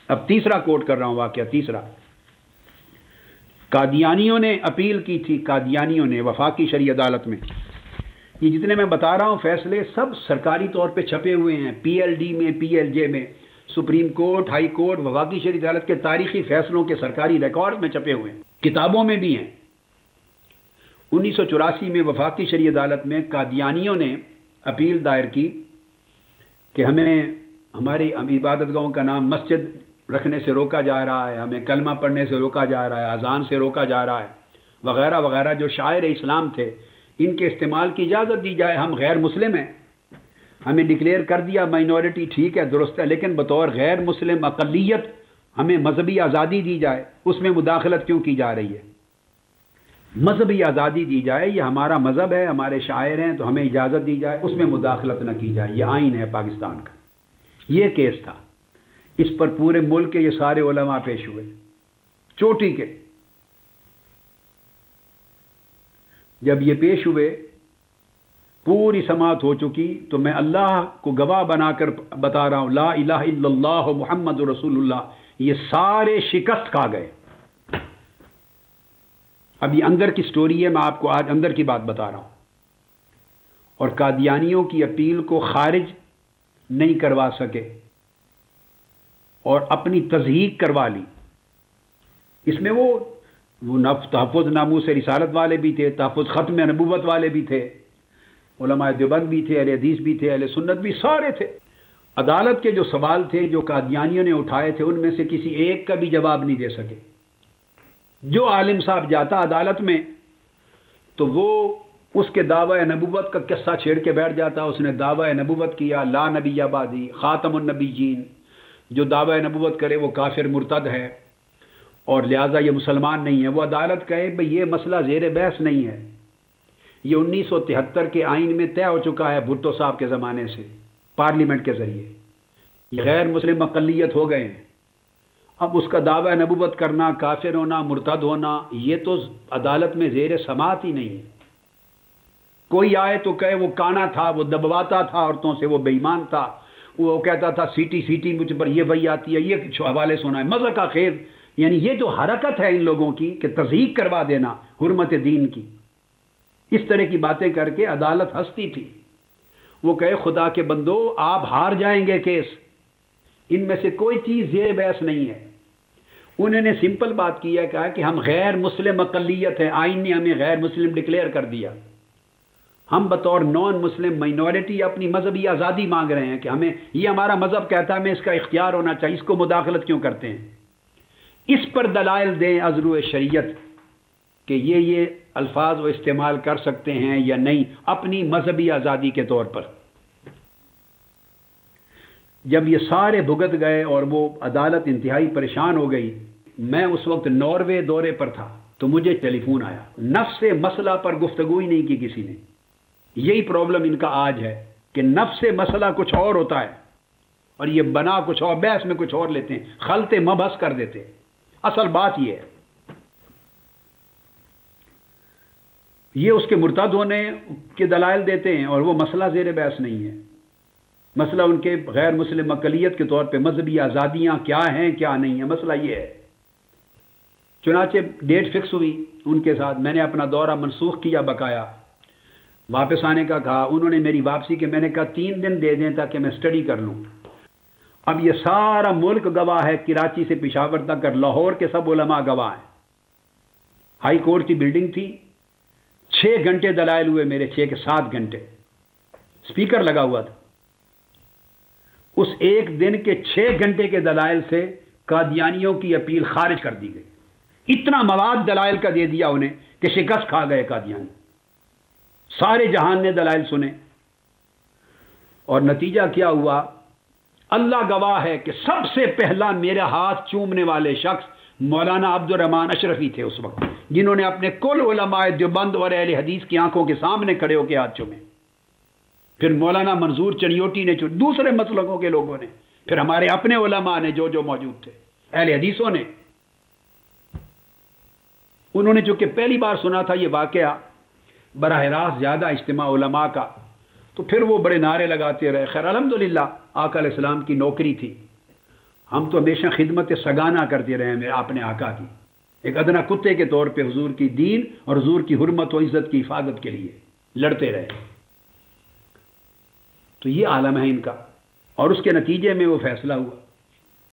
اب تیسرا کوٹ کر رہا ہوں واقعہ تیسرا. قادیانیوں نے اپیل کی تھی، قادیانیوں نے وفاقی شرعی عدالت میں. یہ جتنے میں بتا رہا ہوں فیصلے سب سرکاری طور پہ چھپے ہوئے ہیں، پی ایل ڈی میں، پی ایل جے میں، سپریم کورٹ، ہائی کورٹ، وفاقی شرعی عدالت کے تاریخی فیصلوں کے سرکاری ریکارڈ میں چھپے ہوئے ہیں، کتابوں میں بھی ہیں. 1984 میں وفاقی شرعی عدالت میں قادیانیوں نے اپیل دائر کی کہ ہمیں ہماری عبادت گاہوں کا نام مسجد رکھنے سے روکا جا رہا ہے، ہمیں کلمہ پڑھنے سے روکا جا رہا ہے، اذان سے روکا جا رہا ہے، وغیرہ وغیرہ. جو شاعر اسلام تھے ان کے استعمال کی اجازت دی جائے. ہم غیر مسلم ہیں، ہمیں ڈکلیئر کر دیا مائنورٹی، ٹھیک ہے، درست ہے، لیکن بطور غیر مسلم اقلیت ہمیں مذہبی آزادی دی جائے. اس میں مداخلت کیوں کی جا رہی ہے؟ مذہبی آزادی دی جائے، یہ ہمارا مذہب ہے، ہمارے شاعر ہیں، تو ہمیں اجازت دی جائے، اس میں مداخلت نہ کی جائے. یہ آئین ہے پاکستان کا. یہ کیس تھا، اس پر پورے ملک کے یہ سارے علماء پیش ہوئے چوٹی کے. جب یہ پیش ہوئے، پوری سماعت ہو چکی، تو میں اللہ کو گواہ بنا کر بتا رہا ہوں، لا الہ الا اللہ محمد رسول اللہ، یہ سارے شکست کھا گئے. اب یہ اندر کی سٹوری ہے، میں آپ کو آج اندر کی بات بتا رہا ہوں. اور قادیانیوں کی اپیل کو خارج نہیں کروا سکے اور اپنی تصحیح کروا لی. اس میں وہ تحفظ ناموس رسالت والے بھی تھے، تحفظ ختم نبوت والے بھی تھے، علماء دیوبند بھی تھے، اہل حدیث بھی تھے، اہل سنت بھی، سارے تھے. عدالت کے جو سوال تھے جو قادیانیوں نے اٹھائے تھے، ان میں سے کسی ایک کا بھی جواب نہیں دے سکے. جو عالم صاحب جاتا عدالت میں تو وہ اس کے دعوی نبوت کا قصہ چھیڑ کے بیٹھ جاتا. اس نے دعوی نبوت کیا، لا نبی آبادی، خاتم النبیین، جو دعوی نبوت کرے وہ کافر مرتد ہے اور لہٰذا یہ مسلمان نہیں ہے. وہ عدالت کہے بھئی یہ مسئلہ زیر بحث نہیں ہے، یہ 1973 کے آئین میں طے ہو چکا ہے بھٹو صاحب کے زمانے سے، پارلیمنٹ کے ذریعے. یہ غیر مسلم اقلیت ہو گئے ہیں. اب اس کا دعوی نبوت کرنا، کافر ہونا، مرتد ہونا، یہ تو عدالت میں زیر سماعت ہی نہیں ہے. کوئی آئے تو کہے وہ کانا تھا، وہ دبواتا تھا عورتوں سے، وہ بے ایمان تھا، وہ کہتا تھا سیٹی سیٹی مجھ پر یہ وہی آتی ہے، یہ حوالے سنا ہے، مزہ کا خیر. یعنی یہ جو حرکت ہے ان لوگوں کی کہ تصحیح کروا دینا حرمت دین کی، اس طرح کی باتیں کر کے عدالت ہنستی تھی. وہ کہے خدا کے بندو آپ ہار جائیں گے کیس، ان میں سے کوئی چیز زیر بحث نہیں ہے. انہوں نے سمپل بات کی ہے، کہا کہ ہم غیر مسلم اقلیت ہیں، آئین نے ہمیں غیر مسلم ڈکلیئر کر دیا، ہم بطور نان مسلم مائنورٹی اپنی مذہبی آزادی مانگ رہے ہیں کہ ہمیں یہ ہمارا مذہب کہتا ہے ہمیں اس کا اختیار ہونا چاہیے، اس کو مداخلت کیوں کرتے ہیں؟ اس پر دلائل دیں ازرو شریعت کہ یہ الفاظ وہ استعمال کر سکتے ہیں یا نہیں اپنی مذہبی آزادی کے طور پر. جب یہ سارے بھگت گئے اور وہ عدالت انتہائی پریشان ہو گئی، میں اس وقت ناروے دورے پر تھا، تو مجھے ٹیلی فون آیا. نفس مسئلہ پر گفتگو ہی نہیں کی کسی نے. یہی پرابلم ان کا آج ہے کہ نفس مسئلہ کچھ اور ہوتا ہے اور یہ بنا کچھ اور، بحث میں کچھ اور لیتے ہیں، خلط مبحث کر دیتے. اصل بات یہ ہے، یہ اس کے مرتد ہونے کے دلائل دیتے ہیں اور وہ مسئلہ زیر بحث نہیں ہے. مسئلہ ان کے غیر مسلم اقلیت کے طور پہ مذہبی آزادیاں کیا ہیں کیا نہیں ہیں، مسئلہ یہ ہے. چنانچہ ڈیٹ فکس ہوئی ان کے ساتھ، میں نے اپنا دورہ منسوخ کیا، بقایا واپس آنے کا کہا. انہوں نے میری واپسی کے، میں نے کہا 3 دن دے دیں تاکہ میں اسٹڈی کر لوں. اب یہ سارا ملک گواہ ہے، کراچی سے پشاور تک اور لاہور کے سب علماء گواہ ہیں. ہائی کورٹ کی بلڈنگ تھی، 6 گھنٹے دلائل ہوئے میرے، 6 کے 7 گھنٹے اسپیکر لگا ہوا تھا. اس ایک دن کے 6 گھنٹے کے دلائل سے قادیانیوں کی اپیل خارج کر دی گئی. اتنا مواد دلائل کا دے دیا انہیں کہ شکست کھا گئے قادیانی. سارے جہان نے دلائل سنے اور نتیجہ کیا ہوا؟ اللہ گواہ ہے کہ سب سے پہلا میرا ہاتھ چومنے والے شخص مولانا عبد الرحمان اشرفی تھے اس وقت، جنہوں نے اپنے کل علماء دیوبند اور اہل حدیث کی آنکھوں کے سامنے کھڑے ہو کے ہاتھ چومے. پھر مولانا منظور چنیوٹی نے، دوسرے مسلکوں کے لوگوں نے، پھر ہمارے اپنے علماء نے جو موجود تھے اہل حدیثوں نے. انہوں نے چونکہ پہلی بار سنا تھا یہ واقعہ براہ راست زیادہ اجتماع علماء کا، تو پھر وہ بڑے نعرے لگاتے رہے. خیر الحمدللہ آقا علیہ السلام کی نوکری تھی ہم تو ہمیشہ خدمت سگانہ کرتے رہے ہیں اپنے آقا کی، ایک ادنا کتے کے طور پہ حضور کی دین اور حضور کی حرمت و عزت کی حفاظت کے لیے لڑتے رہے۔ تو یہ عالم ہے ان کا، اور اس کے نتیجے میں وہ فیصلہ ہوا۔